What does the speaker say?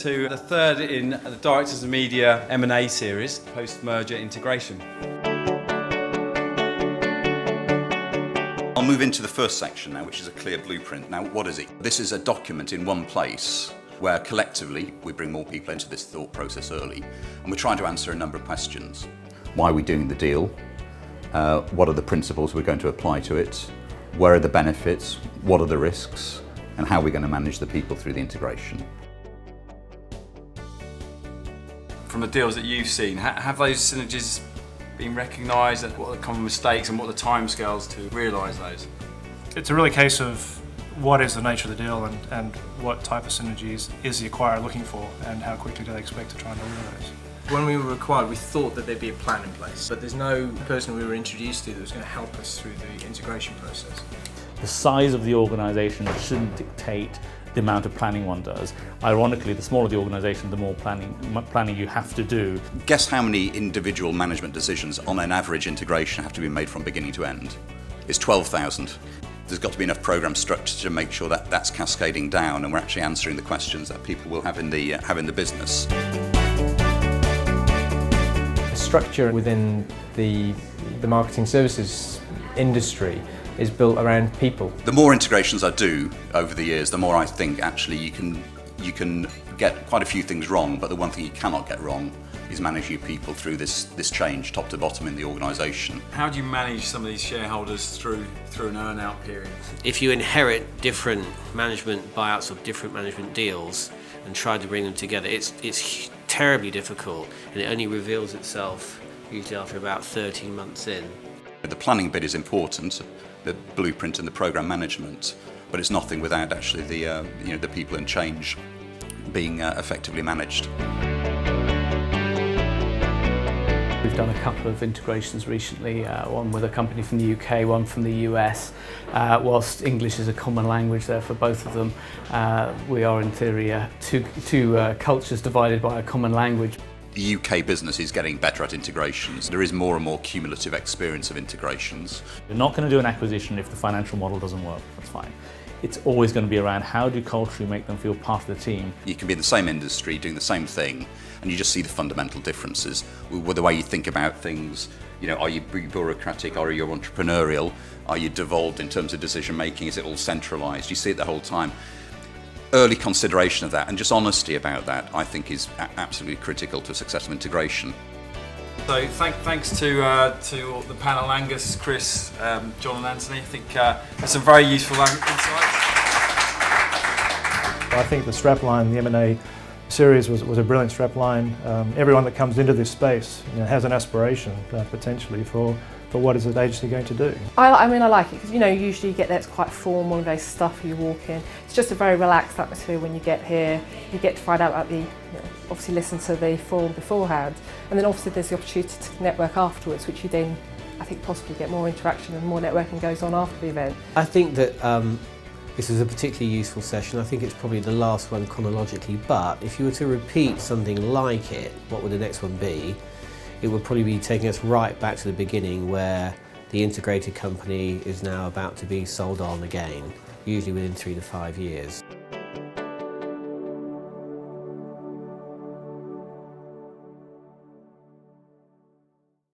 to the third in the Directors of Media M&A series, post-merger integration. I'll move into the first section now, which is a clear blueprint. Now, what is it? This is a document in one place where collectively we bring more people into this thought process early, and we're trying to answer a number of questions. Why are we doing the deal? What are the principles we're going to apply to it? Where are the benefits? What are the risks? And how are we going to manage the people through the integration? From the deals that you've seen, have those synergies been recognised, and what are the common mistakes and what are the timescales to realise those? It's a really case of what is the nature of the deal and what type of synergies is the acquirer looking for, and how quickly do they expect to try and deliver those. When we were acquired, we thought that there'd be a plan in place, but there's no person we were introduced to that was going to help us through the integration process. The size of the organisation shouldn't dictate the amount of planning one does. Ironically, the smaller the organisation, the more planning you have to do. Guess how many individual management decisions on an average integration have to be made from beginning to end? It's 12,000. There's got to be enough programme structure to make sure that that's cascading down and we're actually answering the questions that people will have in the business. Structure within the marketing services industry is built around people. The more integrations I do over the years, the more I think actually you can get quite a few things wrong, but the one thing you cannot get wrong is manage your people through this change, top to bottom in the organisation. How do you manage some of these shareholders through an earn-out period? If you inherit different management buyouts of different management deals and try to bring them together, it's terribly difficult, and it only reveals itself usually after about 13 months in. The planning bit is important, the blueprint and the programme management, but it's nothing without actually the people and change being effectively managed. We've done a couple of integrations recently, one with a company from the UK, one from the US. Whilst English is a common language there for both of them, we are in theory two cultures divided by a common language. The UK business is getting better at integrations. There is more and more cumulative experience of integrations. You're not going to do an acquisition if the financial model doesn't work, that's fine. It's always going to be around how do you culturally make them feel part of the team. You can be in the same industry doing the same thing and you just see the fundamental differences with the way you think about things. You know, are you bureaucratic, are you entrepreneurial, are you devolved in terms of decision making, is it all centralised? You see it the whole time. Early consideration of that and just honesty about that, I think, is absolutely critical to successful integration. So thanks to the panel, Angus, Chris, Jon and Anthony. I think there's some very useful insights. I think the strapline, the M&A series was a brilliant strapline. Everyone that comes into this space has an aspiration potentially for what is the agency going to do. I mean, I like it because usually you get there, it's quite formal and very stuffy. You walk in, it's just a very relaxed atmosphere when you get here. You get to find out about obviously listen to the forum beforehand, and then obviously there's the opportunity to network afterwards, which you then, I think, possibly get more interaction and more networking goes on after the event. I think that this was a particularly useful session. I think it's probably the last one chronologically, but if you were to repeat something like it, what would the next one be? It would probably be taking us right back to the beginning where the integrated company is now about to be sold on again, usually within 3 to 5 years.